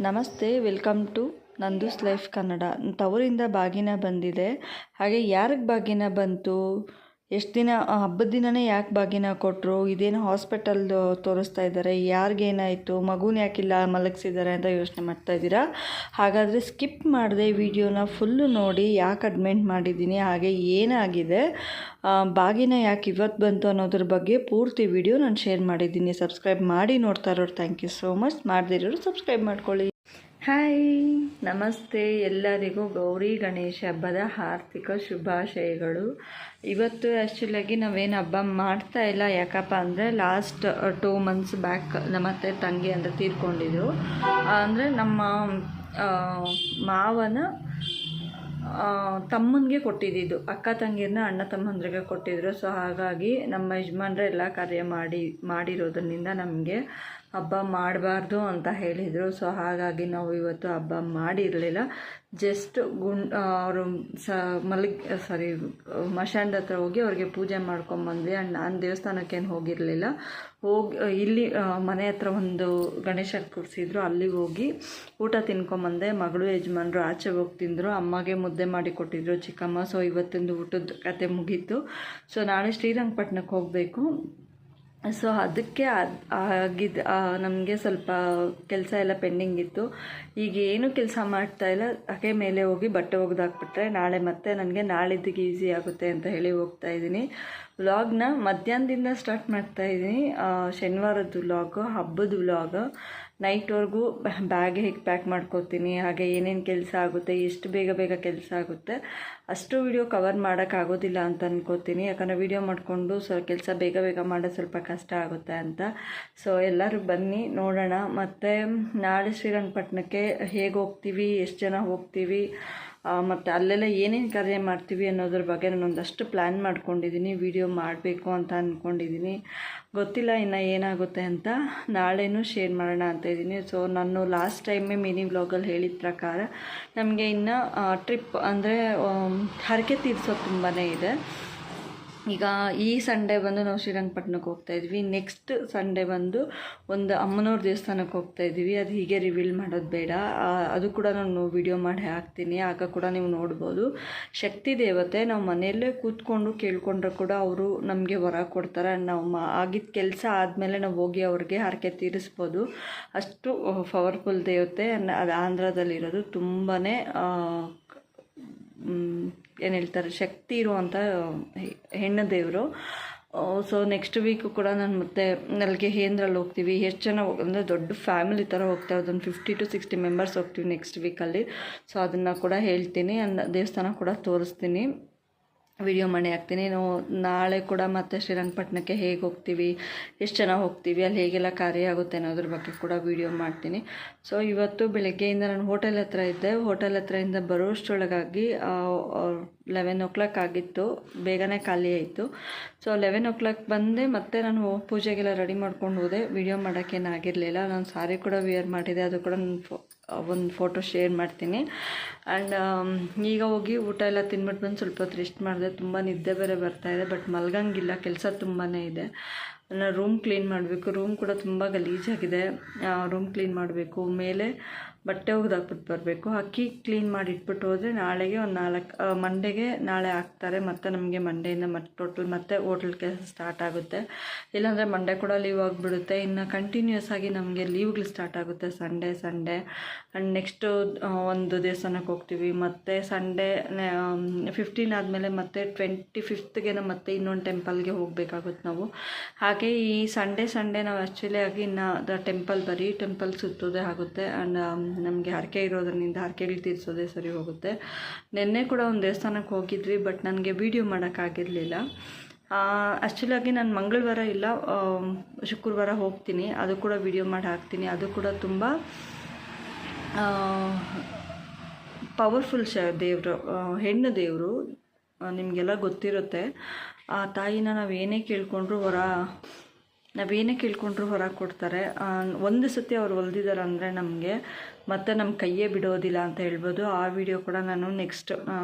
ನಮಸ್ತೆ, welcome to ನಂದೂಸ್ life Kannada. ತವರಿಂದ ಬಾಗಿನ ಬಂದಿದೆ. ಹಾಗೆ ಯಾರಿಗೆ ಬಾಗಿನ ಬಂತು, ಎಷ್ಟು ದಿನ ಹಬ್ಬದ ದಿನವೇ ಯಾಕೆ ಬಾಗಿನ ಕೊಟ್ಟರು, ಇದೇನು ಹಾಸ್ಪಿಟಲ್ ತೋರಿಸ್ತಾ ಇದ್ದಾರೆ, ಯಾರಿಗೇನಾಯಿತು, ಮಗುನ ಯಾಕಿಲ್ಲ ಮಲಗಿಸಿದ್ದಾರೆ ಅಂತ ಯೋಚನೆ ಮಾಡ್ತಾ ಇದ್ದೀರಾ. ಹಾಗಾದರೆ ಸ್ಕಿಪ್ ಮಾಡದೆ ವಿಡಿಯೋನ ಫುಲ್ಲು ನೋಡಿ ಯಾಕೆ ಅಡ್ಮಿಟ್ ಮಾಡಿದ್ದೀನಿ, ಹಾಗೆ ಏನಾಗಿದೆ, ಬಾಗಿನ ಯಾಕೆ ಇವತ್ತು ಬಂತು ಅನ್ನೋದ್ರ ಬಗ್ಗೆ ಪೂರ್ತಿ ವಿಡಿಯೋ ನಾನು ಶೇರ್ ಮಾಡಿದ್ದೀನಿ. ಸಬ್ಸ್ಕ್ರೈಬ್ ಮಾಡಿ ನೋಡ್ತಾ ಇರೋರು ಥ್ಯಾಂಕ್ ಯು ಸೋ ಮಚ್. ಮಾಡದಿರೋರು ಸಬ್ಸ್ಕ್ರೈಬ್ ಮಾಡ್ಕೊಳ್ಳಿ. ಹಾಯ್, ನಮಸ್ತೆ ಎಲ್ಲರಿಗೂ. ಗೌರಿ ಗಣೇಶ ಹಬ್ಬದ ಆರ್ಥಿಕ ಶುಭಾಶಯಗಳು. ಇವತ್ತು ಆ್ಯಕ್ಚುಲಾಗಿ ನಾವೇನು ಹಬ್ಬ ಮಾಡ್ತಾ ಇಲ್ಲ. ಯಾಕಪ್ಪ ಅಂದರೆ ಲಾಸ್ಟ್ 2 months ಬ್ಯಾಕ್ ನಮ್ಮ ಅತ್ತೆ ತಂಗಿ ಅಂದರೆ ತೀರ್ಕೊಂಡಿದ್ರು. ಅಂದರೆ ನಮ್ಮ ಮಾವನ ತಮ್ಮನಿಗೆ ಕೊಟ್ಟಿದ್ದು, ಅಕ್ಕ ತಂಗಿಯನ್ನ ಅಣ್ಣ ತಮ್ಮಂದ್ರಿಗೆ ಕೊಟ್ಟಿದ್ರು. ಸೊ ಹಾಗಾಗಿ ನಮ್ಮ ಯಜಮಾನ್ರೆ ಎಲ್ಲ ಕಾರ್ಯ ಮಾಡಿರೋದ್ರಿಂದ ನಮಗೆ ಹಬ್ಬ ಮಾಡಬಾರ್ದು ಅಂತ ಹೇಳಿದರು. ಸೊ ಹಾಗಾಗಿ ನಾವು ಇವತ್ತು ಹಬ್ಬ ಮಾಡಿರಲಿಲ್ಲ. ಜಸ್ಟ್ ಅವರು ಮಶಾಣದ ಹತ್ರ ಹೋಗಿ ಅವ್ರಿಗೆ ಪೂಜೆ ಮಾಡ್ಕೊಂಬಂದ್ವಿ. ಆ್ಯಂಡ್ ನಾನು ದೇವಸ್ಥಾನಕ್ಕೇನು ಹೋಗಿರಲಿಲ್ಲ. ಇಲ್ಲಿ ಮನೆ ಹತ್ರ ಒಂದು ಗಣೇಶ ಕೂರಿಸಿದ್ರು, ಅಲ್ಲಿಗೆ ಹೋಗಿ ಊಟ ತಿನ್ಕೊಂಬಂದೆ. ಮಗಳು ಯಜಮಾನ್ರು ಆಚೆ ಹೋಗಿ ತಿಂದರು. ಅಮ್ಮಗೆ ಮುದ್ದೆ ಮಾಡಿ ಕೊಟ್ಟಿದ್ರು ಚಿಕ್ಕಮ್ಮ. ಸೊ ಇವತ್ತಿಂದು ಊಟದ ಕತೆ ಮುಗೀತು. ಸೊ ನಾಳೆ ಶ್ರೀರಂಗಪಟ್ಟಣಕ್ಕೆ ಹೋಗಬೇಕು. ಸೊ ಅದಕ್ಕೆ ನಮಗೆ ಸ್ವಲ್ಪ ಕೆಲಸ ಎಲ್ಲ ಪೆಂಡಿಂಗ್ ಇತ್ತು. ಈಗ ಏನು ಕೆಲಸ ಮಾಡ್ತಾಯಿಲ್ಲ. ಹಾಗೆ ಮೇಲೆ ಹೋಗಿ ಬಟ್ಟೆ ಒಗೆದಾಕ್ಬಿಟ್ರೆ ನಾಳೆ ಮತ್ತೆ ನನಗೆ ನಾಳಿದ್ದಿಗೆ ಈಸಿ ಆಗುತ್ತೆ ಅಂತ ಹೇಳಿ ಹೋಗ್ತಾಯಿದ್ದೀನಿ. ವ್ಲಾಗ್ನ ಮಧ್ಯಾಹ್ನದಿಂದ ಸ್ಟಾರ್ಟ್ ಮಾಡ್ತಾಯಿದ್ದೀನಿ. ಶನಿವಾರದ್ದು ವ್ಲಾಗು, ಹಬ್ಬದ ವ್ಲಾಗ್. ನೈಟ್ವರೆಗೂ ಬ್ಯಾಗ್ ಹೇಗೆ ಪ್ಯಾಕ್ ಮಾಡ್ಕೋತೀನಿ, ಹಾಗೆ ಏನೇನು ಕೆಲಸ ಆಗುತ್ತೆ, ಎಷ್ಟು ಬೇಗ ಕೆಲಸ ಆಗುತ್ತೆ ಅಷ್ಟು ವಿಡಿಯೋ ಕವರ್ ಮಾಡೋಕ್ಕಾಗೋದಿಲ್ಲ ಅಂತ ಅನ್ಕೋತೀನಿ. ಯಾಕಂದರೆ ವಿಡಿಯೋ ಮಾಡಿಕೊಂಡು ಕೆಲಸ ಬೇಗ ಮಾಡೋದು ಸ್ವಲ್ಪ ಕಷ್ಟ ಆಗುತ್ತೆ ಅಂತ. ಸೊ ಎಲ್ಲರೂ ಬನ್ನಿ ನೋಡೋಣ. ಮತ್ತು ನಾಳೆ ಶ್ರೀರಂಗಪಟ್ಟಣಕ್ಕೆ ಹೇಗೆ ಹೋಗ್ತೀವಿ, ಎಷ್ಟು ಜನ ಹೋಗ್ತೀವಿ, ಮತ್ತು ಅಲ್ಲೆಲ್ಲ ಏನೇನು ಕಾರ್ಯ ಮಾಡ್ತೀವಿ ಅನ್ನೋದ್ರ ಬಗ್ಗೆ ನಾನು ಒಂದಷ್ಟು ಪ್ಲ್ಯಾನ್ ಮಾಡ್ಕೊಂಡಿದ್ದೀನಿ. ವಿಡಿಯೋ ಮಾಡಬೇಕು ಅಂತ ಅಂದ್ಕೊಂಡಿದ್ದೀನಿ. ಗೊತ್ತಿಲ್ಲ ಇನ್ನು ಏನಾಗುತ್ತೆ ಅಂತ. ನಾಳೆನೂ ಶೇರ್ ಮಾಡೋಣ ಅಂತ ಇದ್ದೀನಿ. ಸೊ ನಾನು ಲಾಸ್ಟ್ ಟೈಮೇ ಮಿನಿ ವ್ಲಾಗಲ್ಲಿ ಹೇಳಿದ ಪ್ರಕಾರ ನಮಗೆ ಇನ್ನು ಟ್ರಿಪ್ ಅಂದರೆ ಹರಕೆ ತೀರಿಸೋದು ತುಂಬಾ ಇದೆ. ಈಗ ಈ ಸಂಡೇ ಬಂದು ನಾವು ಶ್ರೀರಂಗಪಟ್ಟಣಕ್ಕೆ ಹೋಗ್ತಾಯಿದ್ವಿ. ನೆಕ್ಸ್ಟ್ ಸಂಡೇ ಬಂದು ಒಂದು ಅಮ್ಮನವ್ರ ದೇವಸ್ಥಾನಕ್ಕೆ ಹೋಗ್ತಾಯಿದ್ವಿ. ಅದು ಹೀಗೆ ರಿವೀಲ್ ಮಾಡೋದು ಬೇಡ, ಅದು ಕೂಡ ನಾನು ವಿಡಿಯೋ ಮಾಡಿ ಹಾಕ್ತೀನಿ. ಆಗ ಕೂಡ ನೀವು ನೋಡ್ಬೋದು. ಶಕ್ತಿ ದೇವತೆ, ನಾವು ಮನೆಯಲ್ಲೇ ಕೂತ್ಕೊಂಡು ಕೇಳ್ಕೊಂಡ್ರೆ ಕೂಡ ಅವರು ನಮಗೆ ವರ ಕೊಡ್ತಾರೆ. ನಾವು ಆಗಿದ್ದ ಕೆಲಸ ಆದಮೇಲೆ ನಾವು ಹೋಗಿ ಅವ್ರಿಗೆ ಹರಕೆ ತೀರಿಸ್ಬೋದು. ಅಷ್ಟು ಪವರ್ಫುಲ್ ದೇವತೆ. ಅದು ಆಂಧ್ರದಲ್ಲಿರೋದು. ತುಂಬಾ ಏನು ಹೇಳ್ತಾರೆ, ಶಕ್ತಿ ಇರುವಂಥ ಹೆಣ್ಣು ದೇವರು. ಸೊ ನೆಕ್ಸ್ಟ್ ವೀಕು ಕೂಡ ನಾನು ಮತ್ತೆ ಅಲ್ಲಿಗೆ ಹೇಂದ್ರಲ್ಲಿ ಹೋಗ್ತೀವಿ. ಎಷ್ಟು ಜನ ಅಂದರೆ ದೊಡ್ಡ ಫ್ಯಾಮಿಲಿ ಥರ ಹೋಗ್ತಾ ಇರೋದು, ಒಂದು 50 to 60 ಮೆಂಬರ್ಸ್ ಹೋಗ್ತೀವಿ ನೆಕ್ಸ್ಟ್ ವೀಕಲ್ಲಿ. ಸೊ ಅದನ್ನು ಕೂಡ ಹೇಳ್ತೀನಿ. ದೇವಸ್ಥಾನ ಕೂಡ ತೋರಿಸ್ತೀನಿ, ವಿಡಿಯೋ ಮಾಡಿ ಹಾಕ್ತೀನಿ. ನಾವು ನಾಳೆ ಕೂಡ ಮತ್ತೆ ಶ್ರೀರಂಗಪಟ್ಟಣಕ್ಕೆ ಹೇಗೆ ಹೋಗ್ತೀವಿ, ಎಷ್ಟು ಜನ ಹೋಗ್ತೀವಿ, ಅಲ್ಲಿ ಹೇಗೆಲ್ಲ ಕಾರ್ಯ ಆಗುತ್ತೆ ಅನ್ನೋದ್ರ ಬಗ್ಗೆ ಕೂಡ ವಿಡಿಯೋ ಮಾಡ್ತೀನಿ. ಸೊ ಇವತ್ತು ಬೆಳಗ್ಗೆಯಿಂದ ನಾನು ಹೋಟೆಲ್ ಹತ್ರ ಇದ್ದೆ. ಹೋಟೆಲ್ ಹತ್ರದಿಂದ ಬರೋಷ್ಟರೊಳಗಾಗಿ 11 o'clock ಆಗಿತ್ತು. ಬೇಗನೆ ಖಾಲಿ ಆಯಿತು. ಸೊ 11 o'clock ಬಂದೆ. ಮತ್ತೆ ನಾನು ಪೂಜೆಗೆಲ್ಲ ರೆಡಿ ಮಾಡ್ಕೊಂಡು ಹೋದೆ. ವಿಡಿಯೋ ಮಾಡೋಕ್ಕೇನಾಗಿರಲಿಲ್ಲ. ನಾನು ಸಾರಿ ಕೂಡ ವೇರ್ ಮಾಡಿದೆ, ಅದು ಕೂಡ ಒಂದು ಫೋಟೋ ಶೇರ್ ಮಾಡ್ತೀನಿ. ಆ್ಯಂಡ್ ಈಗ ಹೋಗಿ ಊಟ ಎಲ್ಲ ತಿನ್ಬಿಟ್ಟು ಬಂದು ಸ್ವಲ್ಪ ಹೊತ್ತು ರೆಸ್ಟ್ ಮಾಡಿದೆ. ತುಂಬ ನಿದ್ದೆ ಬೇರೆ ಬರ್ತಾಯಿದೆ, ಬಟ್ ಮಲ್ಗಂಗಿಲ್ಲ, ಕೆಲಸ ತುಂಬಾ ಇದೆ. ನಾನು ರೂಮ್ ಕ್ಲೀನ್ ಮಾಡಬೇಕು. ರೂಮ್ ಕೂಡ ತುಂಬ ಗಲೀಜಾಗಿದೆ. ರೂಮ್ ಕ್ಲೀನ್ ಮಾಡಬೇಕು. ಮೇಲೆ ಬಟ್ಟೆ ಒಗೆದಾಕ್ಬಿಟ್ಟು ಬರಬೇಕು. ಅಕ್ಕಿ ಕ್ಲೀನ್ ಮಾಡಿ ಇಟ್ಬಿಟ್ಟು ಹೋದರೆ ನಾಳೆಗೆ ಒಂದು 4 ಮಂಡೆಗೆ ನಾಳೆ ಹಾಕ್ತಾರೆ. ಮತ್ತು ನಮಗೆ ಮಂಡೆಯಿಂದ ಮತ್ತೆ ಹೋಟೆಲ್ ಕೆಲಸ ಸ್ಟಾರ್ಟ್ ಆಗುತ್ತೆ. ಇಲ್ಲಾಂದರೆ ಮಂಡೆ ಕೂಡ ಲೀವ್ ಆಗಿಬಿಡುತ್ತೆ. ಇನ್ನು ಕಂಟಿನ್ಯೂಸ್ ಆಗಿ ನಮಗೆ ಲೀವ್ಗಳು ಸ್ಟಾರ್ಟ್ ಆಗುತ್ತೆ ಸಂಡೇ. ಆ್ಯಂಡ್ ನೆಕ್ಸ್ಟು ಒಂದು ದೇವಸ್ಥಾನಕ್ಕೆ ಹೋಗ್ತೀವಿ. ಮತ್ತು ಸಂಡೇ 15 ಆದಮೇಲೆ ಮತ್ತೆ 25th ಮತ್ತೆ ಇನ್ನೊಂದು ಟೆಂಪಲ್ಗೆ ಹೋಗಬೇಕಾಗುತ್ತೆ ನಾವು. ಹಾಗೆ ಈ ಸಂಡೇ ನಾವು ಆ್ಯಕ್ಚುಲಿ ಆಗಿ ಇನ್ನು ಟೆಂಪಲ್ ಸುತ್ತೋದೇ ಆಗುತ್ತೆ. ಆ್ಯಂಡ್ ನಮಗೆ ಹರಕೆ ಇರೋದ್ರಿಂದ ಹರಕೆಗಳು ತೀರಿಸೋದೇ ಸರಿ ಹೋಗುತ್ತೆ. ನಿನ್ನೆ ಕೂಡ ಒಂದು ದೇವಸ್ಥಾನಕ್ಕೆ ಹೋಗಿದ್ವಿ, ಬಟ್ ನನಗೆ ವೀಡಿಯೋ ಮಾಡೋಕ್ಕಾಗಿರಲಿಲ್ಲ. ಆ್ಯಕ್ಚುಲಾಗಿ ನಾನು ಮಂಗಳವಾರ ಇಲ್ಲ ಶುಕ್ರವಾರ ಹೋಗ್ತೀನಿ. ಅದು ಕೂಡ ವಿಡಿಯೋ ಮಾಡಿ ಹಾಕ್ತೀನಿ. ಅದು ಕೂಡ ತುಂಬ ಪವರ್ಫುಲ್ ದೇವರು, ಹೆಣ್ಣು ದೇವರು. ನಿಮಗೆಲ್ಲ ಗೊತ್ತಿರುತ್ತೆ. ಆ ತಾಯಿನ ನಾವೇನೇ ಕೇಳ್ಕೊಂಡ್ರು ಹೊರ ಕೊಡ್ತಾರೆ. ಒಂದು ಸತಿ ಅವ್ರು ಹೊಲ್ದಿದ್ದಾರೆ ಅಂದರೆ ನಮಗೆ ಮತ್ತು ನಮ್ಮ ಕೈಯೇ ಬಿಡೋದಿಲ್ಲ ಅಂತ ಹೇಳ್ಬೋದು. ಆ ವಿಡಿಯೋ ಕೂಡ ನಾನು ನೆಕ್ಸ್ಟ್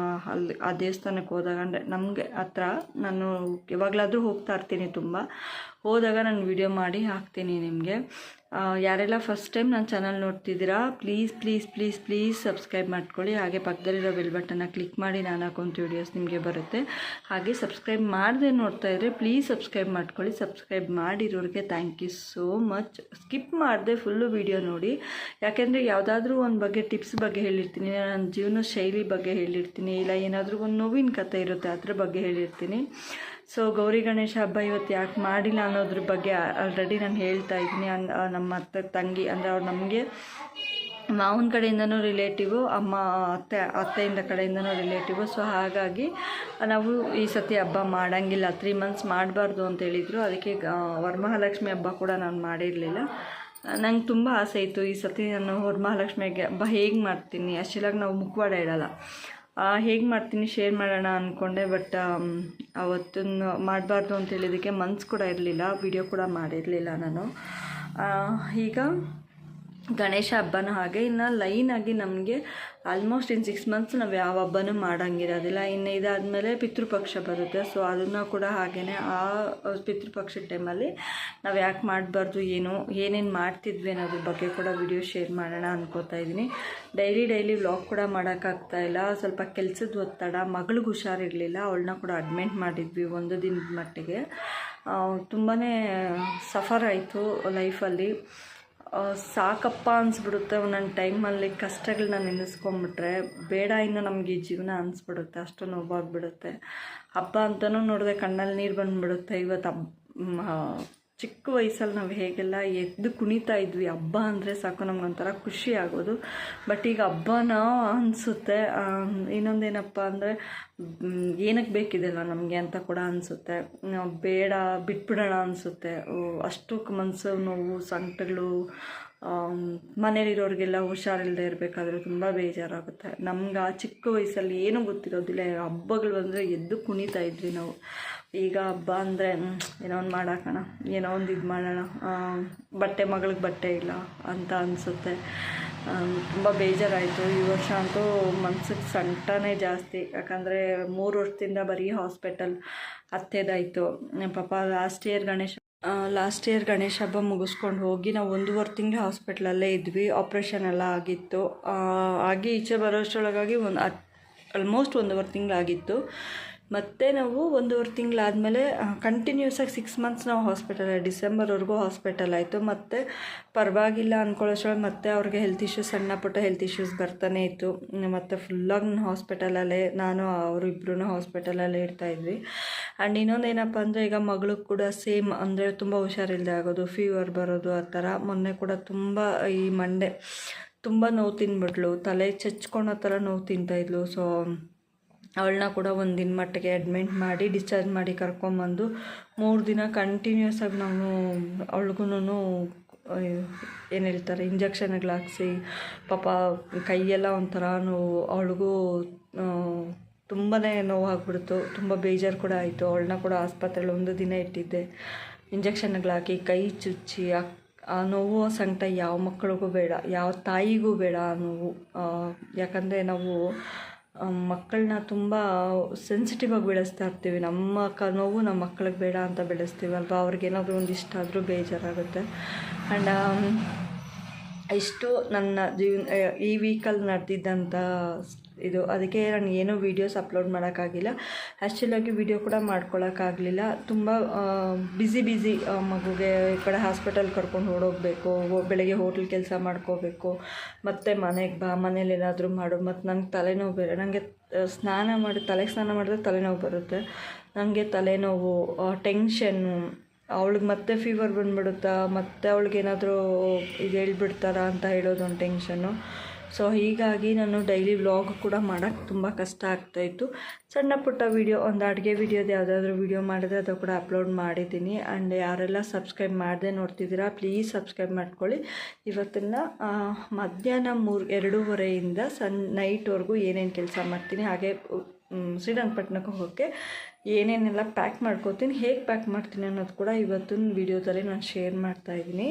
ಅಲ್ಲಿ ಆ ದೇವಸ್ಥಾನಕ್ಕೆ ಹೋದಾಗ, ಅಂದರೆ ನಮಗೆ ಹತ್ರ ನಾನು ಯಾವಾಗಲಾದರೂ ಹೋಗ್ತಾ ಇರ್ತೀನಿ. ತುಂಬ ಹೋದಾಗ ನಾನು ವಿಡಿಯೋ ಮಾಡಿ ಹಾಕ್ತೀನಿ ನಿಮಗೆ. ಯಾರೆಲ್ಲ ಫಸ್ಟ್ ಟೈಮ್ ನನ್ನ ಚಾನಲ್ ನೋಡ್ತಿದ್ದೀರಾ ಪ್ಲೀಸ್ ಸಬ್ಸ್ಕ್ರೈಬ್ ಮಾಡ್ಕೊಳ್ಳಿ. ಹಾಗೆ ಪಕ್ಕದಲ್ಲಿರೋ ಬೆಲ್ ಬಟನ್ನ ಕ್ಲಿಕ್ ಮಾಡಿ ನಾನು ಹಾಕೋಂಥ ವೀಡಿಯೋಸ್ ನಿಮಗೆ ಬರುತ್ತೆ. ಹಾಗೆ ಸಬ್ಸ್ಕ್ರೈಬ್ ಮಾಡದೆ ನೋಡ್ತಾ ಇದ್ದರೆ ಪ್ಲೀಸ್ ಸಬ್ಸ್ಕ್ರೈಬ್ ಮಾಡ್ಕೊಳ್ಳಿ. ಸಬ್ಸ್ಕ್ರೈಬ್ ಮಾಡಿರೋರಿಗೆ thank you so much. Skip ಮಾಡದೆ ಫುಲ್ಲು ವೀಡಿಯೋ ನೋಡಿ, ಯಾಕೆಂದರೆ ಯಾವುದಾದ್ರೂ ಒಂದು ಬಗ್ಗೆ ಟಿಪ್ಸ್ ಬಗ್ಗೆ ಹೇಳಿರ್ತೀನಿ, ನನ್ನ ಜೀವನ ಶೈಲಿ ಬಗ್ಗೆ ಹೇಳಿರ್ತೀನಿ, ಇಲ್ಲ ಏನಾದರೂ ಒಂದು ನೋವಿನ ಕಥೆ ಇರುತ್ತೆ ಅದ್ರ ಬಗ್ಗೆ ಹೇಳಿರ್ತೀನಿ. ಸೊ ಗೌರಿ ಗಣೇಶ ಹಬ್ಬ ಇವತ್ತು ಯಾಕೆ ಮಾಡಿಲ್ಲ ಅನ್ನೋದ್ರ ಬಗ್ಗೆ ಆಲ್ರೆಡಿ ನಾನು ಹೇಳ್ತಾ ಇದ್ದೀನಿ. ನಮ್ಮ ಅತ್ತೆ ತಂಗಿ ಅಂದರೆ ಅವ್ರು ನಮಗೆ ಮಾವನ ಕಡೆಯಿಂದನೂ ರಿಲೇಟಿವು, ಅತ್ತೆಯಿಂದ ಕಡೆಯಿಂದನೂ ರಿಲೇಟಿವು. ಸೊ ಹಾಗಾಗಿ ನಾವು ಈ ಸತಿ ಹಬ್ಬ ಮಾಡೋಂಗಿಲ್ಲ, 3 months ಮಾಡಬಾರ್ದು ಅಂತ ಹೇಳಿದರು. ಅದಕ್ಕೆ ವರಮಹಾಲಕ್ಷ್ಮಿ ಹಬ್ಬ ಕೂಡ ನಾನು ಮಾಡಿರಲಿಲ್ಲ. ನಂಗೆ ತುಂಬ ಆಸೆ ಇತ್ತು ಈ ಸತಿ ನಾನು ವರಮಹಾಲಕ್ಷ್ಮಿಗೆ ಹಬ್ಬ ಹೇಗೆ ಮಾಡ್ತೀನಿ. ಆ್ಯಕ್ಚುಲಾಗಿ ನಾವು ಮುಖವಾಡ ಇಡಲ್ಲ, ಹೇಗೆ ಮಾಡ್ತೀನಿ ಶೇರ್ ಮಾಡೋಣ ಅಂದ್ಕೊಂಡೆ. ಬಟ್ ಅವತ್ತನ್ನು ಮಾಡಬಾರ್ದು ಅಂತ ಹೇಳಿದ್ದಕ್ಕೆ ಮನ್ಸು ಕೂಡ ಇರಲಿಲ್ಲ, ವಿಡಿಯೋ ಕೂಡ ಮಾಡಿರಲಿಲ್ಲ ನಾನು. ಈಗ ಗಣೇಶ ಹಬ್ಬನೂ ಹಾಗೆ ಇನ್ನು ಲೈನಾಗಿ ನಮಗೆ ಆಲ್ಮೋಸ್ಟ್ ಇನ್ನು 6 months ನಾವು ಯಾವ ಹಬ್ಬನೂ ಮಾಡೋಂಗಿರೋದಿಲ್ಲ. ಇನ್ನು ಇದಾದಮೇಲೆ ಪಿತೃಪಕ್ಷ ಬರುತ್ತೆ. ಸೊ ಅದನ್ನು ಕೂಡ ಹಾಗೆಯೇ ಆ ಪಿತೃಪಕ್ಷದ ಟೈಮಲ್ಲಿ ನಾವು ಯಾಕೆ ಮಾಡಬಾರ್ದು, ಏನೇನು ಮಾಡ್ತಿದ್ವಿ ಅನ್ನೋದ್ರ ಬಗ್ಗೆ ಕೂಡ ವಿಡಿಯೋ ಶೇರ್ ಮಾಡೋಣ ಅಂದ್ಕೋತಾ ಇದ್ದೀನಿ. ಡೈಲಿ ವ್ಲಾಗ್ ಕೂಡ ಮಾಡೋಕ್ಕಾಗ್ತಾಯಿಲ್ಲ, ಸ್ವಲ್ಪ ಕೆಲಸದ ಒತ್ತಡ, ಮಗಳಿಗೆ ಹುಷಾರಿರಲಿಲ್ಲ, ಅವಳನ್ನ ಕೂಡ ಅಡ್ಮಿಟ್ ಮಾಡಿದ್ವಿ 1 ದಿನದ ಮಟ್ಟಿಗೆ. ತುಂಬಾ ಸಫರ್ ಆಯಿತು ಲೈಫಲ್ಲಿ. ಸಾಕಪ್ಪ ಅನಿಸ್ಬಿಡುತ್ತೆ ಒಂದೊಂದು ಟೈಮಲ್ಲಿ ಕಷ್ಟಗಳನ್ನ ನೆನೆಸ್ಕೊಂಬಿಟ್ರೆ, ಬೇಡ ಇನ್ನು ನಮಗೆ ಈ ಜೀವನ ಅನಿಸ್ಬಿಡುತ್ತೆ, ಅಷ್ಟು ನೋವಾಗ್ಬಿಡುತ್ತೆ. ಹಬ್ಬ ಅಂತಲೂ ನೋಡಿದ್ರೆ ಕಣ್ಣಲ್ಲಿ ನೀರು ಬಂದುಬಿಡುತ್ತೆ. ಇವತ್ತು ಚಿಕ್ಕ ವಯಸ್ಸಲ್ಲಿ ನಾವು ಹೇಗೆಲ್ಲ ಎದ್ದು ಕುಣಿತಾ ಇದ್ವಿ, ಹಬ್ಬ ಅಂದರೆ ಸಾಕು ನಮಗೊಂಥರ ಖುಷಿ ಆಗೋದು. ಬಟ್ ಈಗ ಹಬ್ಬನ ಅನಿಸುತ್ತೆ. ಇನ್ನೊಂದೇನಪ್ಪ ಅಂದರೆ ಏನಕ್ಕೆ ಬೇಕಿದೆಲ್ಲ ನಮಗೆ ಅಂತ ಕೂಡ ಅನಿಸುತ್ತೆ. ಬೇಡ ಬಿಟ್ಬಿಡೋಣ ಅನಿಸುತ್ತೆ. ಅಷ್ಟು ಮನಸ್ಸು ನೋವು, ಸಂಕಟಗಳು, ಮನೇಲಿರೋರಿಗೆಲ್ಲ ಹುಷಾರಿಲ್ಲದೆ ಇರಬೇಕಾದ್ರೆ ತುಂಬ ಬೇಜಾರಾಗುತ್ತೆ. ನಮ್ಗೆ ಆ ಚಿಕ್ಕ ವಯಸ್ಸಲ್ಲಿ ಏನೂ ಗೊತ್ತಿರೋದಿಲ್ಲ. ಹಬ್ಬಗಳು ಬಂದರೆ ಎದ್ದು ಕುಣಿತಾ ಇದ್ವಿ ನಾವು. ಈಗ ಹಬ್ಬ ಅಂದರೆ ಏನೋ ಒಂದು ಮಾಡೋಣ, ಏನೋ ಒಂದು ಇದು ಮಾಡೋಣ, ಮಗಳಿಗೆ ಬಟ್ಟೆ ಇಲ್ಲ ಅಂತ ಅನಿಸುತ್ತೆ. ತುಂಬ ಬೇಜಾರಾಯಿತು. ಈ ವರ್ಷ ಅಂತೂ ಮನ್ಸಿಗೆ ಸಂಕಟನೇ ಜಾಸ್ತಿ. ಯಾಕಂದರೆ 3 ವರ್ಷದಿಂದ ಬರೀ ಹಾಸ್ಪಿಟಲ್ ಅತ್ತೆದಾಯಿತು ಪಾಪ. ಲಾಸ್ಟ್ ಇಯರ್ ಗಣೇಶ ಹಬ್ಬ ಮುಗಿಸ್ಕೊಂಡು ಹೋಗಿ ನಾವು 1.5 ತಿಂಗಳು ಹಾಸ್ಪಿಟ್ಲಲ್ಲೇ ಇದ್ವಿ. ಆಪ್ರೇಷನ್ ಎಲ್ಲ ಆಗಿತ್ತು. ಆಗಿ ಈಚೆ ಬರೋಷ್ಟರೊಳಗಾಗಿ ಆಲ್ಮೋಸ್ಟ್ 1.5 ತಿಂಗಳಾಗಿತ್ತು. ಮತ್ತು ನಾವು 1.5 ತಿಂಗಳಾದಮೇಲೆ ಕಂಟಿನ್ಯೂಸಾಗಿ 6 months ನಾವು ಡಿಸೆಂಬರ್ವರೆಗೂ ಹಾಸ್ಪಿಟಲ್ ಆಯಿತು. ಮತ್ತು ಪರವಾಗಿಲ್ಲ ಅಂದ್ಕೊಳ್ಳೋಷ್ಟ್ರೊಳಗೆ ಮತ್ತೆ ಅವ್ರಿಗೆ ಸಣ್ಣ ಪುಟ್ಟ ಹೆಲ್ತ್ ಇಶ್ಯೂಸ್ ಬರ್ತಾನೆ ಇತ್ತು. ಮತ್ತು ಫುಲ್ಲಾಗಿ ನಾನು ಹಾಸ್ಪಿಟಲಲ್ಲೇ, ನಾನು ಅವರಿಬ್ಬರೂ ಹಾಸ್ಪಿಟಲಲ್ಲೇ ಇರ್ತಾಯಿದ್ವಿ. ಆ್ಯಂಡ್ ಇನ್ನೊಂದೇನಪ್ಪ ಅಂದರೆ ಈಗ ಮಗಳಿಗೆ ಕೂಡ ಸೇಮ್ ಅಂದರೆ ತುಂಬ ಹುಷಾರಿಲ್ಲದೆ ಆಗೋದು, ಫೀವರ್ ಬರೋದು ಆ ಥರ. ಮೊನ್ನೆ ಕೂಡ ತುಂಬ ಈ ಮಂಡೆ ತುಂಬ ನೋವು ತಿಂದ್ಬಿಟ್ಲು, ತಲೆ ಚಚ್ಕೊಳೋ ಥರ ನೋವು ತಿಂತಾಯಿದ್ಲು. ಸೊ ಅವಳನ್ನ ಕೂಡ 1 ದಿನ ಮಟ್ಟಿಗೆ ಅಡ್ಮಿಟ್ ಮಾಡಿ ಡಿಸ್ಚಾರ್ಜ್ ಮಾಡಿ ಕರ್ಕೊಂಬಂದು 3 ದಿನ ಕಂಟಿನ್ಯೂಸಾಗಿ ನಾವು ಅವಳಿಗೂ ಏನು ಹೇಳ್ತಾರೆ ಇಂಜೆಕ್ಷನ್ಗಳು ಹಾಕ್ಸಿ, ಪಾಪ ಕೈಯೆಲ್ಲ ಒಂಥರ ನೋವು, ಅವಳಿಗೂ ತುಂಬಾ ನೋವಾಗ್ಬಿಡ್ತು. ತುಂಬ ಬೇಜಾರು ಕೂಡ ಆಯಿತು. ಅವಳನ್ನ ಕೂಡ ಆಸ್ಪತ್ರೆಯಲ್ಲಿ 1 ದಿನ ಇಟ್ಟಿದ್ದೆ. ಇಂಜೆಕ್ಷನ್ಗಳು ಹಾಕಿ ಕೈ ಚುಚ್ಚಿ ಆ ನೋವು ಸಂಕಟ ಯಾವ ಮಕ್ಕಳಿಗೂ ಬೇಡ, ಯಾವ ತಾಯಿಗೂ ಬೇಡ ಆ ನೋವು. ಯಾಕಂದರೆ ನಾವು ಮಕ್ಕಳನ್ನ ತುಂಬ ಸೆನ್ಸಿಟಿವ್ ಆಗಿ ಬೆಳೆಸ್ತಾ ಇರ್ತೀವಿ. ನಮ್ಮ ನೋವು ನಮ್ಮ ಮಕ್ಕಳಿಗೆ ಬೇಡ ಅಂತ ಬೆಳೆಸ್ತೀವಲ್ವ, ಅವ್ರಿಗೇನಾದರೂ ಒಂದಿಷ್ಟ ಆದರೂ ಬೇಜಾರಾಗುತ್ತೆ. ಆ್ಯಂಡ್ ಇಷ್ಟು ನನ್ನ ಈ ವೀಕಲ್ಲಿ ನಡೆದಿದ್ದಂಥ ಇದು. ಅದಕ್ಕೆ ನಾನು ಏನೂ ವೀಡಿಯೋಸ್ ಅಪ್ಲೋಡ್ ಮಾಡೋಕ್ಕಾಗಿಲ್ಲ. ಆ್ಯಕ್ಚುಲಾಗಿ ವೀಡಿಯೋ ಕೂಡ ಮಾಡ್ಕೊಳ್ಳೋಕ್ಕಾಗಲಿಲ್ಲ. ತುಂಬ ಬ್ಯುಸಿ ಮಗುಗೆ ಈ ಕಡೆ ಹಾಸ್ಪಿಟಲ್ ಕರ್ಕೊಂಡು ಓಡೋಗಬೇಕು, ಬೆಳಗ್ಗೆ ಹೋಟ್ಲ್ ಕೆಲಸ ಮಾಡ್ಕೋಬೇಕು, ಮತ್ತು ಮನೇಲಿ ಏನಾದರೂ ಮಾಡು. ಮತ್ತು ನಂಗೆ ತಲೆನೋವು ಬೇರೆ, ನನಗೆ ತಲೆಗೆ ಸ್ನಾನ ಮಾಡಿದ್ರೆ ತಲೆನೋವು ಬರುತ್ತೆ. ನನಗೆ ತಲೆನೋವು, ಟೆನ್ಷನ್ನು, ಅವಳಿಗೆ ಮತ್ತೆ ಫೀವರ್ ಬಂದುಬಿಡುತ್ತಾ, ಮತ್ತು ಅವಳಿಗೇನಾದರೂ ಇದು ಹೇಳ್ಬಿಡ್ತಾರಾ ಅಂತ ಹೇಳೋದೊಂದು ಟೆನ್ಷನ್ನು. ಸೊ ಹೀಗಾಗಿ ನಾನು ಡೈಲಿ ವ್ಲಾಗ್ ಕೂಡ ಮಾಡೋಕ್ಕೆ ತುಂಬ ಕಷ್ಟ ಆಗ್ತಾಯಿತ್ತು. ಸಣ್ಣ ಪುಟ್ಟ ವೀಡಿಯೋ, ಒಂದು ಅಡುಗೆ ವೀಡಿಯೋದು ಯಾವುದಾದ್ರೂ ವೀಡಿಯೋ ಮಾಡಿದ್ರೆ ಅದು ಕೂಡ ಅಪ್ಲೋಡ್ ಮಾಡಿದ್ದೀನಿ. ಆ್ಯಂಡ್ ಯಾರೆಲ್ಲ ಸಬ್ಸ್ಕ್ರೈಬ್ ಮಾಡದೆ ನೋಡ್ತಿದ್ದೀರಾ ಪ್ಲೀಸ್ ಸಬ್ಸ್ಕ್ರೈಬ್ ಮಾಡ್ಕೊಳ್ಳಿ. ಇವತ್ತನ್ನು ಮಧ್ಯಾಹ್ನ 2:30ಯಿಂದ ನೈಟ್ವರೆಗೂ ಏನೇನು ಕೆಲಸ ಮಾಡ್ತೀನಿ, ಹಾಗೆ ಶ್ರೀರಂಗಪಟ್ಟಣಕ್ಕೆ ಹೋಗೋಕ್ಕೆ ಏನೇನೆಲ್ಲ ಪ್ಯಾಕ್ ಮಾಡ್ಕೋತೀನಿ, ಹೇಗೆ ಪ್ಯಾಕ್ ಮಾಡ್ತೀನಿ ಅನ್ನೋದು ಕೂಡ ಇವತ್ತಿನ ವೀಡಿಯೋದಲ್ಲಿ ನಾನು ಶೇರ್ ಮಾಡ್ತಾಯಿದ್ದೀನಿ.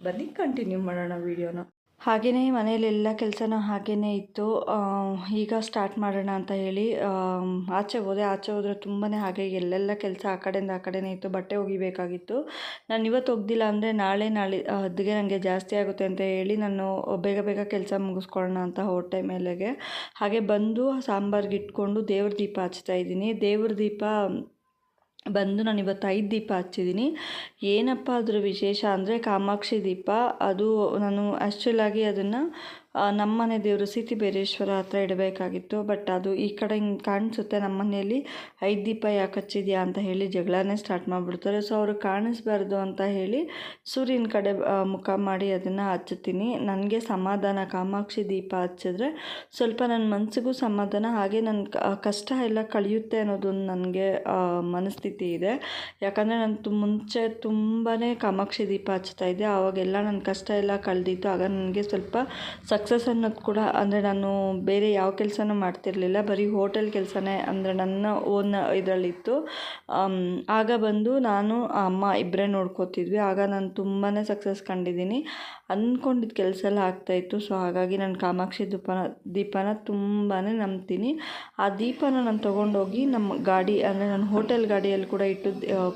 ಬನ್ನಿ ಕಂಟಿನ್ಯೂ ಮಾಡೋಣ ವೀಡಿಯೋನ. ಹಾಗೆಯೇ ಮನೆಯಲ್ಲೆಲ್ಲ ಕೆಲಸನೂ ಹಾಗೆಯೇ ಇತ್ತು. ಈಗ ಸ್ಟಾರ್ಟ್ ಮಾಡೋಣ ಅಂತ ಹೇಳಿ ಆಚೆ ಹೋದರೆ ತುಂಬಾ ಹಾಗೆ ಎಲ್ಲೆಲ್ಲ ಕೆಲಸ ಆ ಕಡೆಯಿಂದ ಆ ಕಡೆನೇ ಇತ್ತು. ಬಟ್ಟೆ ಒಗಿಬೇಕಾಗಿತ್ತು. ನಾನು ಇವತ್ತು ಒಗ್ದಿಲ್ಲ ಅಂದರೆ ನಾಳೆಗೆ ನನಗೆ ಜಾಸ್ತಿ ಆಗುತ್ತೆ ಅಂತ ಹೇಳಿ ನಾನು ಬೇಗ ಬೇಗ ಕೆಲಸ ಮುಗಿಸ್ಕೊಳ್ಳೋಣ ಅಂತ ಹೊರಟೆ ಮೇಲೆಗೆ. ಹಾಗೆ ಬಂದು ಸಾಂಬಾರ್ಗೆ ಇಟ್ಕೊಂಡು ದೇವ್ರ ದೀಪ ಹಚ್ತಾ ಇದ್ದೀನಿ. ದೇವ್ರ ದೀಪ ಬಂದು ನಾನು ಇವತ್ತು 5 ದೀಪ ಹಚ್ಚಿದ್ದೀನಿ. ಏನಪ್ಪ ಅದ್ರ ವಿಶೇಷ ಅಂದರೆ ಕಾಮಾಕ್ಷಿ ದೀಪ. ಅದು ನಾನು ಆ್ಯಕ್ಚುಲಾಗಿ ಅದನ್ನು ನಮ್ಮ ಮನೆ ದೇವರು ಸಿತಿಬೇರೇಶ್ವರ ಹತ್ರ ಇಡಬೇಕಾಗಿತ್ತು. ಬಟ್ ಅದು ಈ ಕಡೆ ಹಿಂಗೆ ಕಾಣಿಸುತ್ತೆ. ನಮ್ಮ ಮನೆಯಲ್ಲಿ 5 ದೀಪ ಯಾಕೆ ಹಚ್ಚಿದ್ಯಾ ಅಂತ ಹೇಳಿ ಜಗಳನೇ ಸ್ಟಾರ್ಟ್ ಮಾಡಿಬಿಡ್ತಾರೆ. ಸೊ ಅವ್ರಿಗೆ ಕಾಣಿಸ್ಬಾರ್ದು ಅಂತ ಹೇಳಿ ಸೂರ್ಯನ ಕಡೆ ಮುಖ ಮಾಡಿ ಅದನ್ನು ಹಚ್ಚುತ್ತೀನಿ. ನನಗೆ ಸಮಾಧಾನ, ಕಾಮಾಕ್ಷಿ ದೀಪ ಹಚ್ಚಿದ್ರೆ ಸ್ವಲ್ಪ ನನ್ನ ಮನಸ್ಸಿಗೂ ಸಮಾಧಾನ, ಹಾಗೆ ನನ್ನ ಕಷ್ಟ ಎಲ್ಲ ಕಳೆಯುತ್ತೆ ಅನ್ನೋದೊಂದು ನನಗೆ ಮನಸ್ಥಿತಿ ಇದೆ. ಯಾಕಂದರೆ ನಾನು ಮುಂಚೆ ತುಂಬಾ ಕಾಮಾಕ್ಷಿ ದೀಪ ಹಚ್ತಾ ಇದ್ದೆ. ಆವಾಗೆಲ್ಲ ನನ್ನ ಕಷ್ಟ ಎಲ್ಲ ಕಳೆದಿತ್ತು. ಆಗ ನನಗೆ ಸ್ವಲ್ಪ ಸಕ್ಸಸ್ ಅನ್ನೋದು ಕೂಡ, ಅಂದರೆ ನಾನು ಬೇರೆ ಯಾವ ಕೆಲಸನೂ ಮಾಡ್ತಿರಲಿಲ್ಲ, ಬರೀ ಹೋಟೆಲ್ ಕೆಲಸನೇ ಅಂದರೆ ನನ್ನ ಓನ್ ಇದರಲ್ಲಿತ್ತು. ಆಗ ಬಂದು ನಾನು ಅಮ್ಮ ಇಬ್ಬರೇ ನೋಡ್ಕೋತಿದ್ವಿ. ಆಗ ನಾನು ತುಂಬಾ ಸಕ್ಸಸ್ ಕಂಡಿದ್ದೀನಿ. ಅಂದ್ಕೊಂಡಿದ್ದ ಕೆಲಸ ಎಲ್ಲ ಆಗ್ತಾಯಿತ್ತು. ಸೊ ಹಾಗಾಗಿ ನಾನು ಕಾಮಾಕ್ಷಿ ದೀಪನ ತುಂಬಾ ನಂಬ್ತೀನಿ. ಆ ದೀಪನ ನಾನು ತೊಗೊಂಡೋಗಿ ನಮ್ಮ ಗಾಡಿ, ಅಂದರೆ ನನ್ನ ಹೋಟೆಲ್ ಗಾಡಿಯಲ್ಲಿ ಕೂಡ ಇಟ್ಟು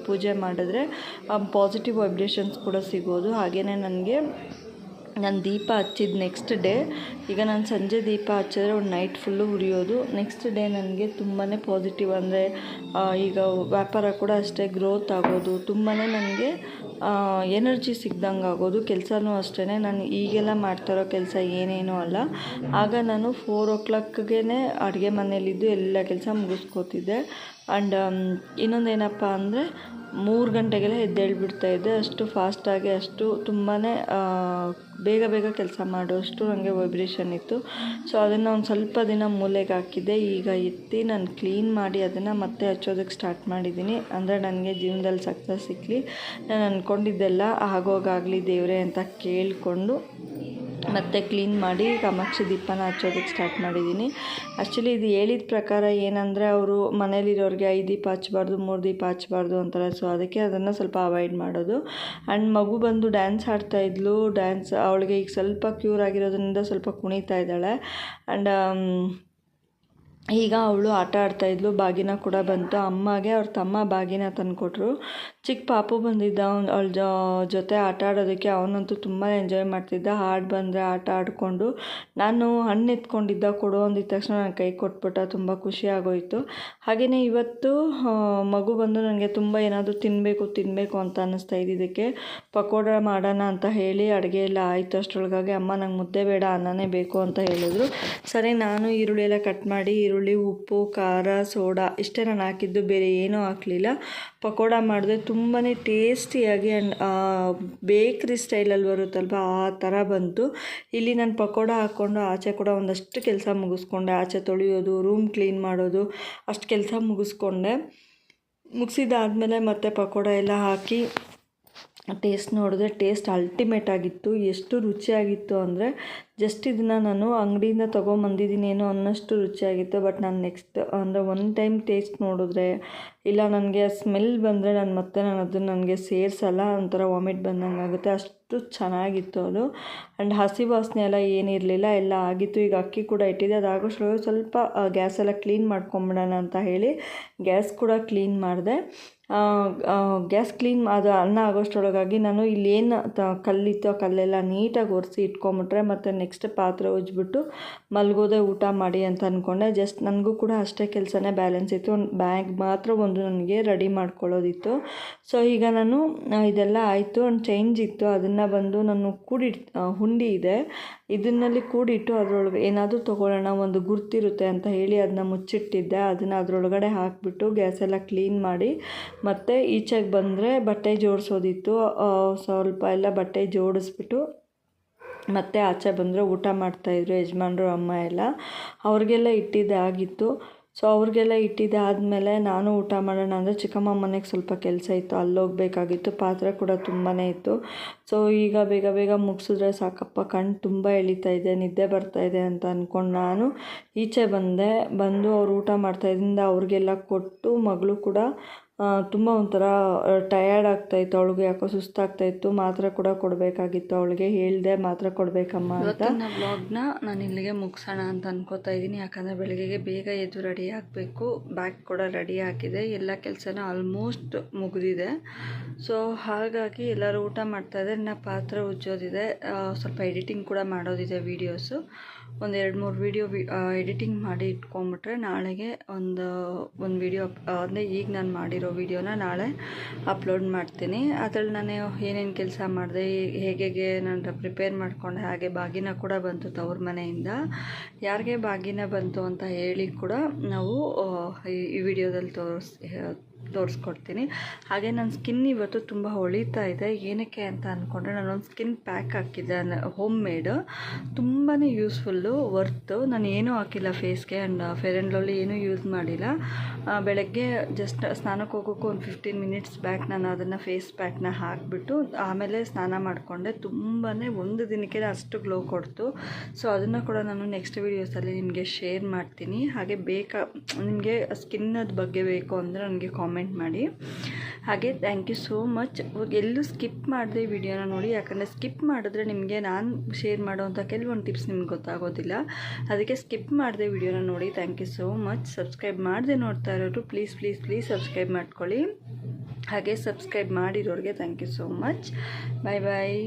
ಪೂಜೆ ಮಾಡಿದ್ರೆ ಪಾಸಿಟಿವ್ ವೈಬ್ರೇಷನ್ಸ್ ಕೂಡ ಸಿಗೋದು. ಹಾಗೆಯೇ ನನಗೆ ನಾನು ದೀಪ ಹಚ್ಚಿದ ನೆಕ್ಸ್ಟ್ ಡೇ, ಈಗ ನಾನು ಸಂಜೆ ದೀಪ ಹಚ್ಚಿದ್ರೆ ಒಂದು ನೈಟ್ ಫುಲ್ಲು ಉರಿಯೋದು. ನೆಕ್ಸ್ಟ್ ಡೇ ನನಗೆ ತುಂಬಾ ಪಾಸಿಟಿವ್, ಅಂದರೆ ಈಗ ವ್ಯಾಪಾರ ಕೂಡ ಅಷ್ಟೇ ಗ್ರೋತ್ ಆಗೋದು, ತುಂಬಾ ನನಗೆ ಎನರ್ಜಿ ಸಿಗ್ದಂಗೆ ಆಗೋದು. ಕೆಲಸನೂ ಅಷ್ಟೇ, ನಾನು ಈಗೆಲ್ಲ ಮಾಡ್ತಾರೋ ಕೆಲಸ ಏನೇನೂ ಅಲ್ಲ. ಆಗ ನಾನು 4 o'clockಗೆ ಅಡುಗೆ ಮನೆಯಲ್ಲಿದ್ದು ಎಲ್ಲ ಕೆಲಸ ಮುಗಿಸ್ಕೋತಿದ್ದೆ. ಆ್ಯಂಡ್ ಇನ್ನೊಂದೇನಪ್ಪ ಅಂದರೆ 3 ಗಂಟೆಗೆಲ್ಲ ಎದ್ದೇಳ್ಬಿಡ್ತಾಯಿದ್ದೆ. ಅಷ್ಟು ಫಾಸ್ಟಾಗಿ, ಅಷ್ಟು ತುಂಬಾ ಬೇಗ ಬೇಗ ಕೆಲಸ ಮಾಡೋಷ್ಟು ನನಗೆ ವೈಬ್ರೇಷನ್ ಇತ್ತು. ಸೊ ಅದನ್ನು ಒಂದು ಸ್ವಲ್ಪ ದಿನ ಮೂಲೆಗೆ ಹಾಕಿದ್ದೆ. ಈಗ ಎತ್ತಿ ನಾನು ಕ್ಲೀನ್ ಮಾಡಿ ಅದನ್ನು ಮತ್ತೆ ಹಚ್ಚೋದಕ್ಕೆ ಸ್ಟಾರ್ಟ್ ಮಾಡಿದ್ದೀನಿ. ಅಂದರೆ ನನಗೆ ಜೀವನದಲ್ಲಿ ಸಕ್ಸಸ್ ಸಿಕ್ಕಲಿ, ನಾನು ಅಂದ್ಕೊಂಡಿದ್ದೆಲ್ಲ ಆಗೋಗಾಗಲಿ ದೇವರೇ ಅಂತ ಕೇಳಿಕೊಂಡು ಮತ್ತೆ ಕ್ಲೀನ್ ಮಾಡಿ ಕಾಮಾಕ್ಷಿ ದೀಪನ ಹಚ್ಚೋದಕ್ಕೆ ಸ್ಟಾರ್ಟ್ ಮಾಡಿದ್ದೀನಿ. ಆ್ಯಕ್ಚುಲಿ ಇದು ಹೇಳಿದ ಪ್ರಕಾರ ಏನಂದರೆ, ಅವರು ಮನೇಲಿರೋರಿಗೆ 5 ದೀಪ ಹಚ್ಚಬಾರ್ದು, 3 ದೀಪ ಹಚ್ಚಬಾರ್ದು ಅಂತಾರೆ. ಸೊ ಅದಕ್ಕೆ ಅದನ್ನು ಸ್ವಲ್ಪ ಅವಾಯ್ಡ್ ಮಾಡೋದು. ಆ್ಯಂಡ್ ಮಗು ಬಂದು ಡ್ಯಾನ್ಸ್ ಆಡ್ತಾಯಿದ್ಲು. ಅವಳಿಗೆ ಈಗ ಸ್ವಲ್ಪ ಕ್ಯೂರ್ ಆಗಿರೋದ್ರಿಂದ ಸ್ವಲ್ಪ ಕುಣಿತಾ ಇದ್ದಾಳೆ. ಆ್ಯಂಡ್ ಈಗ ಅವಳು ಆಟ ಆಡ್ತಾಯಿದ್ಲು. ಬಾಗಿನ ಕೂಡ ಬಂತು. ಅಮ್ಮಗೆ ಅವ್ರ ತಮ್ಮ ಬಾಗಿನ ತಂದುಕೊಟ್ರು. ಚಿಕ್ಕ ಪಾಪು ಬಂದಿದ್ದ, ಅವಳ ಜೊತೆ ಆಟ ಆಡೋದಕ್ಕೆ. ಅವನಂತೂ ತುಂಬ ಎಂಜಾಯ್ ಮಾಡ್ತಿದ್ದ. ಹಾಡು ಬಂದರೆ ಆಟ ಆಡಿಕೊಂಡು, ನಾನು ಹಣ್ಣು ಎತ್ಕೊಂಡಿದ್ದ, ಕೊಡು ಅಂದಿದ ತಕ್ಷಣ ನನ್ನ ಕೈ ಕೊಟ್ಬಿಟ್ಟ. ತುಂಬ ಖುಷಿ ಆಗೋಯಿತು. ಹಾಗೆಯೇ ಇವತ್ತು ಮಗು ಬಂದು ನನಗೆ ತುಂಬ ಏನಾದರೂ ತಿನ್ನಬೇಕು ಅಂತ ಅನ್ನಿಸ್ತಾ ಇದ್ದಿದ್ದಕ್ಕೆ ಪಕೋಡ ಮಾಡೋಣ ಅಂತ ಹೇಳಿ ಅಡುಗೆ ಎಲ್ಲ ಆಯಿತು. ಅಷ್ಟರೊಳಗಾಗಿ ಅಮ್ಮ ನಂಗೆ ಮುದ್ದೆ ಬೇಡ, ಅನ್ನನೇ ಬೇಕು ಅಂತ ಹೇಳಿದ್ರು. ಸರಿ, ನಾನು ಈರುಳ್ಳಿ ಎಲ್ಲ ಕಟ್ ಮಾಡಿ, ಈರುಳ್ಳಿ, ಉಪ್ಪು, ಖಾರ, ಸೋಡಾ ಇಷ್ಟೇ ನಾನು ಹಾಕಿದ್ದು, ಬೇರೆ ಏನೂ ಹಾಕಲಿಲ್ಲ. ಪಕೋಡ ಮಾಡಿದೆ. ತುಂಬಾ ಟೇಸ್ಟಿಯಾಗಿ ಆ್ಯಂಡ್ ಬೇಕ್ರಿ ಸ್ಟೈಲಲ್ಲಿ ಬರುತ್ತಲ್ವ ಆ ಥರ ಬಂತು. ಇಲ್ಲಿ ನಾನು ಪಕೋಡ ಹಾಕ್ಕೊಂಡು ಆಚೆ ಕೂಡ ಒಂದಷ್ಟು ಕೆಲಸ ಮುಗಿಸ್ಕೊಂಡೆ. ಆಚೆ ತೊಳೆಯೋದು, ರೂಮ್ ಕ್ಲೀನ್ ಮಾಡೋದು, ಅಷ್ಟು ಕೆಲಸ ಮುಗಿಸಿದಾದ್ಮೇಲೆ ಮತ್ತೆ ಪಕೋಡ ಎಲ್ಲ ಹಾಕಿ ಟೇಸ್ಟ್ ನೋಡಿದ್ರೆ ಟೇಸ್ಟ್ ಅಲ್ಟಿಮೇಟ್ ಆಗಿತ್ತು. ಎಷ್ಟು ರುಚಿಯಾಗಿತ್ತು ಅಂದರೆ, ಜಸ್ಟ್ ಇದನ್ನು ನಾನು ಅಂಗಡಿಯಿಂದ ತೊಗೊಂಬಂದಿದ್ದೀನೇನೋ ಅನ್ನೋಷ್ಟು ರುಚಿಯಾಗಿತ್ತು. ಬಟ್ ನಾನು ನೆಕ್ಸ್ಟ್ ಅಂದರೆ ಒನ್ ಟೈಮ್ ಟೇಸ್ಟ್ ನೋಡಿದ್ರೆ, ಇಲ್ಲ ನನಗೆ ಸ್ಮೆಲ್ ಬಂದರೆ ನಾನು ಅದನ್ನು ನನಗೆ ಸೇರಿಸಲ್ಲ, ಒಂಥರ ವಾಮಿಟ್ ಬಂದಂಗೆ ಆಗುತ್ತೆ. ಅಷ್ಟು ಚೆನ್ನಾಗಿತ್ತು ಅದು. ಆ್ಯಂಡ್ ಹಸಿ ವಾಸನೆ ಎಲ್ಲ ಏನಿರಲಿಲ್ಲ, ಎಲ್ಲ ಆಗಿತ್ತು. ಈಗ ಅಕ್ಕಿ ಕೂಡ ಇಟ್ಟಿದೆ. ಅದಾಗೋಷ್ಟರೊಳಗೆ ಸ್ವಲ್ಪ ಗ್ಯಾಸೆಲ್ಲ ಕ್ಲೀನ್ ಮಾಡ್ಕೊಂಬಿಡೋಣ ಅಂತ ಹೇಳಿ ಗ್ಯಾಸ್ ಕೂಡ ಕ್ಲೀನ್ ಮಾಡಿದೆ. ಗ್ಯಾಸ್ ಕ್ಲೀನ್ ಅದು ಅನ್ನ ಆಗೋಷ್ಟರೊಳಗಾಗಿ ನಾನು ಇಲ್ಲೇನು ಕಲ್ಲಿತ್ತು ಆ ಕಲ್ಲೆಲ್ಲ ನೀಟಾಗಿ ಒರೆಸಿ ಇಟ್ಕೊಂಬಿಟ್ರೆ ಮತ್ತು ನೆಕ್ಸ್ಟ್ ಪಾತ್ರೆ ಉಜ್ಜಿಬಿಟ್ಟು ಮಲಗೋದೆ ಊಟ ಮಾಡಿ ಅಂತ ಅಂದ್ಕೊಂಡೆ. ಜಸ್ಟ್ ನನಗೂ ಕೂಡ ಅಷ್ಟೇ ಕೆಲಸನೇ ಬ್ಯಾಲೆನ್ಸ್ ಇತ್ತು. ಒಂದು ಬ್ಯಾಗ್ ಮಾತ್ರ ಒಂದು ನನಗೆ ರೆಡಿ ಮಾಡ್ಕೊಳ್ಳೋದಿತ್ತು. ಸೊ ಈಗ ನಾನು ಇದೆಲ್ಲ ಆಯಿತು. ಒಂದು ಚೇಂಜ್ ಇತ್ತು, ಅದನ್ನು ಬಂದು ನಾನು ಹುಂಡಿ ಇದೆ, ಇದನ್ನಲ್ಲಿ ಕೂಡಿಟ್ಟು ಅದರೊಳಗೆ ಏನಾದರೂ ತೊಗೊಳ್ಳೋಣ, ಒಂದು ಗುರ್ತಿರುತ್ತೆ ಅಂತ ಹೇಳಿ ಅದನ್ನ ಮುಚ್ಚಿಟ್ಟಿದ್ದೆ. ಅದನ್ನು ಅದರೊಳಗಡೆ ಹಾಕಿಬಿಟ್ಟು ಗ್ಯಾಸೆಲ್ಲ ಕ್ಲೀನ್ ಮಾಡಿ ಮತ್ತು ಈಚೆಗೆ ಬಂದರೆ ಬಟ್ಟೆ ಜೋಡಿಸೋದಿತ್ತು. ಸ್ವಲ್ಪ ಎಲ್ಲ ಬಟ್ಟೆ ಜೋಡಿಸ್ಬಿಟ್ಟು ಮತ್ತು ಆಚೆ ಬಂದರೆ ಊಟ ಮಾಡ್ತಾಯಿದ್ರು ಯಜಮಾನ್ರು, ಅಮ್ಮ ಎಲ್ಲ. ಅವ್ರಿಗೆಲ್ಲ ಇಟ್ಟಿದ್ದೆ ಆಗಿತ್ತು. ಸೊ ಅವ್ರಿಗೆಲ್ಲ ಇಟ್ಟಿದ್ದೆ ಆದಮೇಲೆ ನಾನು ಊಟ ಮಾಡೋಣ ಅಂದರೆ ಚಿಕ್ಕಮ್ಮ ಮನೆಗೆ ಸ್ವಲ್ಪ ಕೆಲಸ ಇತ್ತು, ಅಲ್ಲೋಗಬೇಕಾಗಿತ್ತು. ಪಾತ್ರೆ ಕೂಡ ತುಂಬಾ ಇತ್ತು. ಸೊ ಈಗ ಬೇಗ ಬೇಗ ಮುಗಿಸಿದ್ರೆ ಸಾಕಪ್ಪ, ಕಣ್ಣು ತುಂಬ ಎಳಿತಾ ಇದೆ, ನಿದ್ದೆ ಬರ್ತಾಯಿದೆ ಅಂತ ಅಂದ್ಕೊಂಡು ನಾನು ಈಚೆ ಬಂದು ಅವ್ರು ಊಟ ಮಾಡ್ತಾಯಿದ್ದರಿಂದ ಅವ್ರಿಗೆಲ್ಲ ಕೊಟ್ಟು, ಮಗಳು ಕೂಡ ತುಂಬ ಒಂಥರ ಟಯರ್ಡ್ ಆಗ್ತಾಯಿತ್ತು ಅವಳಿಗೆ, ಯಾಕೋ ಸುಸ್ತಾಗ್ತಾಯಿತ್ತು. ಮಾತ್ರೆ ಕೂಡ ಕೊಡಬೇಕಾಗಿತ್ತು ಅವಳಿಗೆ. ಹೇಳಿದೆ ಮಾತ್ರೆ ಕೊಡಬೇಕಮ್ಮ ಅಂತ. ವ್ಲಾಗ್ನ ನಾನು ಇಲ್ಲಿಗೆ ಮುಗಿಸೋಣ ಅಂತ ಅನ್ಕೋತಾ ಇದ್ದೀನಿ. ಯಾಕಂದರೆ ಬೆಳಗ್ಗೆಗೆ ಬೇಗ ಎದ್ದು ರೆಡಿ ಆಗಬೇಕು. ಬ್ಯಾಗ್ ಕೂಡ ರೆಡಿ ಆಗಿದೆ, ಎಲ್ಲ ಕೆಲಸನೂ ಆಲ್ಮೋಸ್ಟ್ ಮುಗಿದಿದೆ. ಸೊ ಹಾಗಾಗಿ ಎಲ್ಲರೂ ಊಟ ಮಾಡ್ತಾಯಿದ್ದಾರೆ. ಇನ್ನು ಪಾತ್ರೆ ಉಜ್ಜೋದಿದೆ, ಸ್ವಲ್ಪ ಎಡಿಟಿಂಗ್ ಕೂಡ ಮಾಡೋದಿದೆ ವೀಡಿಯೋಸು. ಒಂದು 2-3 ವೀಡಿಯೋ ಎಡಿಟಿಂಗ್ ಮಾಡಿ ಇಟ್ಕೊಂಬಿಟ್ರೆ ನಾಳೆಗೆ ಒಂದು ವೀಡಿಯೋ ಅಂದರೆ ಈಗ ನಾನು ಮಾಡಿರೋ ವೀಡಿಯೋನ ನಾಳೆ ಅಪ್ಲೋಡ್ ಮಾಡ್ತೀನಿ. ಅದ್ರಲ್ಲಿ ನಾನು ಏನೇನು ಕೆಲಸ ಮಾಡಿದೆ, ಹೇಗೆ ನಾನು ಪ್ರಿಪೇರ್ ಮಾಡ್ಕೊಂಡೆ, ಹಾಗೆ ಬಾಗಿನ ಕೂಡ ಬಂತು ತವ್ರ ಮನೆಯಿಂದ. ಯಾರಿಗೆ ಬಾಗಿನ ಬಂತು ಅಂತ ಹೇಳಿ ಕೂಡ ನಾವು ಈ ವಿಡಿಯೋದಲ್ಲಿ ತೋರಿಸ್ಕೊಡ್ತೀನಿ. ಹಾಗೆ ನನ್ನ ಸ್ಕಿನ್ ಇವತ್ತು ತುಂಬ ಹೊಳಿತಾ ಇದೆ. ಏನಕ್ಕೆ ಅಂತ ಅಂದ್ಕೊಂಡ್ರೆ ನಾನೊಂದು ಸ್ಕಿನ್ ಪ್ಯಾಕ್ ಹಾಕಿದ್ದೆ, ಹೋಮ್ ಮೇಡ್, ತುಂಬಾ ಯೂಸ್ಫುಲ್ಲು, ವರ್ತು. ನಾನು ಏನೂ ಹಾಕಿಲ್ಲ ಫೇಸ್ಗೆ, ಆ್ಯಂಡ್ ಫೇರ್ ಆ್ಯಂಡ್ ಲವ್ಲಿ ಏನೂ ಯೂಸ್ ಮಾಡಿಲ್ಲ. ಬೆಳಗ್ಗೆ ಜಸ್ಟ್ ಸ್ನಾನಕ್ಕೆ ಹೋಗೋಕ್ಕೂ ಒಂದು 15 ಮಿನಿಟ್ಸ್ ಬ್ಯಾಕ್ ನಾನು ಅದನ್ನು ಫೇಸ್ ಪ್ಯಾಕ್ನ ಹಾಕಿಬಿಟ್ಟು ಆಮೇಲೆ ಸ್ನಾನ ಮಾಡಿಕೊಂಡೆ. ತುಂಬಾ ಒಂದು ದಿನಕ್ಕೆ ಅಷ್ಟು ಗ್ಲೋ ಕೊಡ್ತು. ಸೊ ಅದನ್ನು ಕೂಡ ನಾನು ನೆಕ್ಸ್ಟ್ ವೀಡಿಯೋಸಲ್ಲಿ ನಿಮಗೆ ಶೇರ್ ಮಾಡ್ತೀನಿ. ಹಾಗೆ ನಿಮಗೆ ಸ್ಕಿನ್ನದ ಬಗ್ಗೆ ಬೇಕು ಅಂದರೆ ನನಗೆ ಕಾಮೆಂಟ್ ಮಾಡಿ. ಹಾಗೆ ಥ್ಯಾಂಕ್ ಯು ಸೋ ಮಚ್. ಎಲ್ಲೂ ಸ್ಕಿಪ್ ಮಾಡಿದೆ ವಿಡಿಯೋನ ನೋಡಿ, ಯಾಕಂದರೆ ಸ್ಕಿಪ್ ಮಾಡಿದ್ರೆ ನಿಮಗೆ ನಾನು ಶೇರ್ ಮಾಡೋವಂಥ ಕೆಲವೊಂದು ಟಿಪ್ಸ್ ನಿಮ್ಗೆ ಗೊತ್ತಾಗೋದಿಲ್ಲ. ಅದಕ್ಕೆ ಸ್ಕಿಪ್ ಮಾಡಿದೆ ವಿಡಿಯೋನ ನೋಡಿ. Thank you so much. Subscribe ಮಾಡದೆ ನೋಡ್ತಾ ಇರೋರು ಪ್ಲೀಸ್ ಸಬ್ಸ್ಕ್ರೈಬ್ ಮಾಡ್ಕೊಳ್ಳಿ. ಹಾಗೆ ಸಬ್ಸ್ಕ್ರೈಬ್ ಮಾಡಿರೋರಿಗೆ thank you so much. Bye.